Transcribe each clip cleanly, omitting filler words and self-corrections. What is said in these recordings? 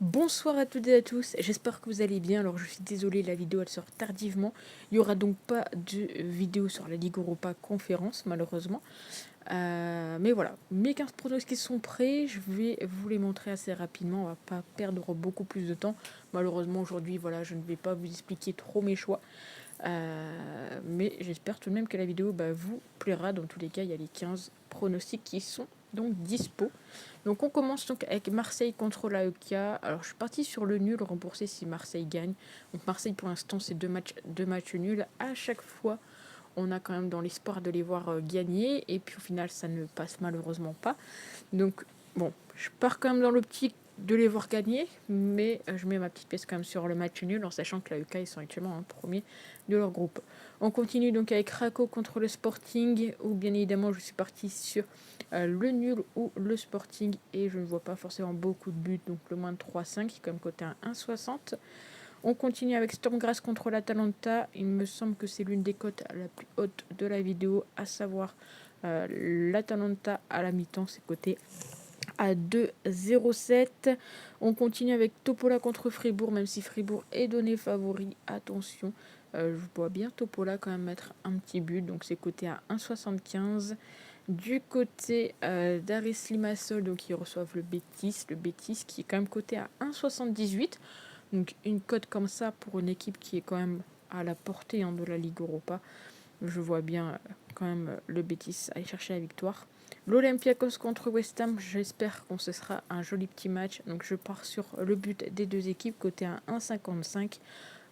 Bonsoir à toutes et à tous, j'espère que vous allez bien. Alors je suis désolée, la vidéo elle sort tardivement. Il n'y aura donc pas de vidéo sur la Ligue Europa conférence malheureusement. Mais voilà, mes 15 pronostics sont prêts, je vais vous les montrer assez rapidement, on va pas perdre beaucoup plus de temps. Malheureusement aujourd'hui voilà, je ne vais pas vous expliquer trop mes choix. Mais j'espère tout de même que la vidéo vous plaira. Dans tous les cas, il y a les 15 pronostics qui sont donc dispo. Donc on commence donc avec Marseille contre l'AEK. Alors je suis partie sur le nul remboursé si Marseille gagne. Donc Marseille pour l'instant c'est deux matchs nuls. À chaque fois on a quand même dans l'espoir de les voir gagner. Et puis au final ça ne passe malheureusement pas. Donc bon, je pars quand même dans l'optique de les voir gagner, mais je mets ma petite pièce quand même sur le match nul en sachant que la UK ils sont actuellement en premier de leur groupe. On continue donc avec Raco contre le Sporting, où bien évidemment je suis partie sur le nul ou le Sporting et je ne vois pas forcément beaucoup de buts, donc le moins de 3,5 qui est comme côté à 1,60. On continue avec Stormgrass contre l'Atalanta. Il me semble que c'est l'une des cotes la plus haute de la vidéo, à savoir l'Atalanta à la mi-temps, c'est coté à 2,07. On continue avec Topola contre Fribourg, même si Fribourg est donné favori. Attention, je vois bien Topola quand même mettre un petit but, donc c'est coté à 1,75. Du côté d'Aris Limassol, donc ils reçoivent le Betis qui est quand même coté à 1,78. Donc une cote comme ça pour une équipe qui est quand même à la portée de la Ligue Europa. Je vois bien quand même le Betis aller chercher la victoire. L'Olympiakos contre West Ham, j'espère qu'on ce sera un joli petit match. Donc je pars sur le but des deux équipes, côté à 1,55.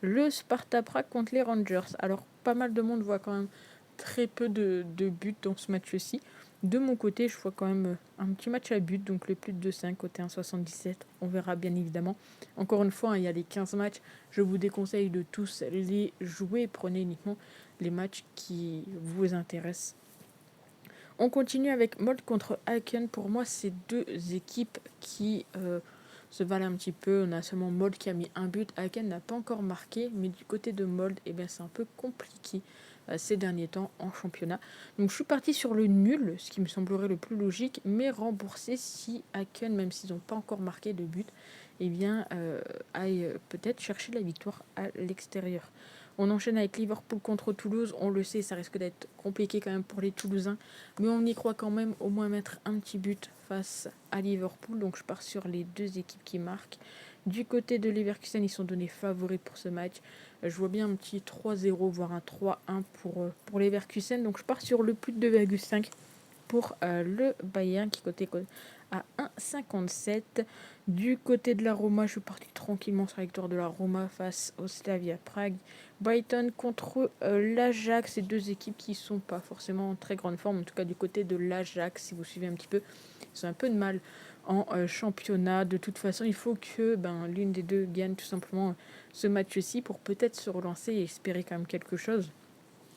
Le Sparta Prague contre les Rangers. Alors pas mal de monde voit quand même très peu de buts dans ce match-ci. De mon côté, je vois quand même un petit match à but, donc le plus de 2,5 côté 1,77. On verra bien évidemment. Encore une fois, il y a les 15 matchs. Je vous déconseille de tous les jouer. Prenez uniquement les matchs qui vous intéressent. On continue avec Molde contre Aachen. Pour moi, c'est deux équipes qui se valent un petit peu. On a seulement Molde qui a mis un but. Aachen n'a pas encore marqué, mais du côté de Molde, c'est un peu compliqué ces derniers temps en championnat. Donc je suis partie sur le nul, ce qui me semblerait le plus logique, mais remboursé si Aachen, même s'ils n'ont pas encore marqué de but, aille peut-être chercher la victoire à l'extérieur. On enchaîne avec Liverpool contre Toulouse. On le sait, ça risque d'être compliqué quand même pour les Toulousains. Mais on y croit quand même au moins mettre un petit but face à Liverpool. Donc je pars sur les deux équipes qui marquent. Du côté de Leverkusen, ils sont donnés favoris pour ce match. Je vois bien un petit 3-0, voire un 3-1 pour Leverkusen. Donc je pars sur le plus de 2,5 pour le Bayern qui coté à 1,57. Du côté de la Roma, je suis parti tranquillement sur la victoire de la Roma face au Slavia Prague. Brighton contre l'Ajax, ces deux équipes qui sont pas forcément en très grande forme, en tout cas du côté de l'Ajax, si vous suivez un petit peu, ils ont un peu de mal en championnat. De toute façon, il faut que l'une des deux gagne tout simplement ce match-ci pour peut-être se relancer et espérer quand même quelque chose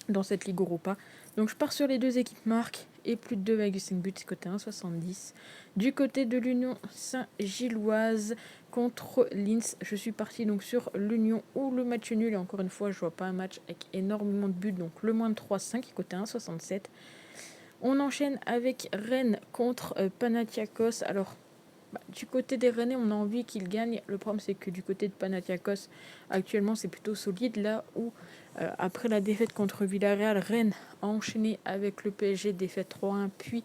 dans cette Ligue Europa. Donc je pars sur les deux équipes marques et plus de 2,5 buts, c'est côté 1,70. Du côté de l'Union Saint-Gilloise contre Linz, je suis parti donc sur l'Union ou le match nul. Et encore une fois, je vois pas un match avec énormément de buts, donc le moins de 3,5, côté 1,67. On enchaîne avec Rennes contre Panathinaikos. Alors du côté des Rennais, on a envie qu'ils gagnent. Le problème, c'est que du côté de Panathinaikos, actuellement, c'est plutôt solide. Là où, après la défaite contre Villarreal, Rennes a enchaîné avec le PSG, défaite 3-1, puis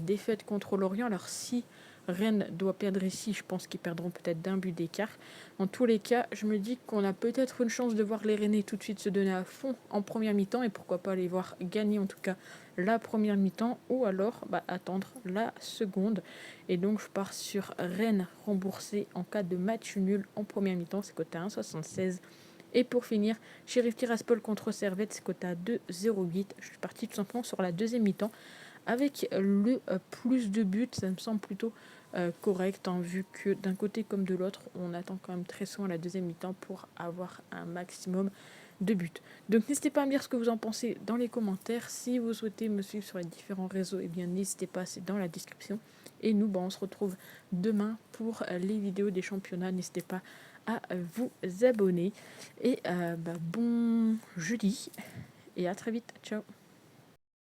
défaite contre Lorient. Alors, si Rennes doit perdre ici, je pense qu'ils perdront peut-être d'un but d'écart. En tous les cas, je me dis qu'on a peut-être une chance de voir les Rennais tout de suite se donner à fond en première mi-temps et pourquoi pas les voir gagner en tout cas la première mi-temps ou alors attendre la seconde. Et donc je pars sur Rennes remboursé en cas de match nul en première mi-temps, c'est coté à 1,76. Et pour finir, Sheriff Tiraspol contre Servette, c'est coté à 2,08. Je suis parti tout simplement sur la deuxième mi-temps avec le plus de buts. Ça me semble plutôt correct, vu que d'un côté comme de l'autre, on attend quand même très souvent la deuxième mi-temps pour avoir un maximum de buts. Donc n'hésitez pas à me dire ce que vous en pensez dans les commentaires. Si vous souhaitez me suivre sur les différents réseaux, n'hésitez pas, c'est dans la description. Et nous, on se retrouve demain pour les vidéos des championnats. N'hésitez pas à vous abonner. Et bon jeudi. Et à très vite. Ciao.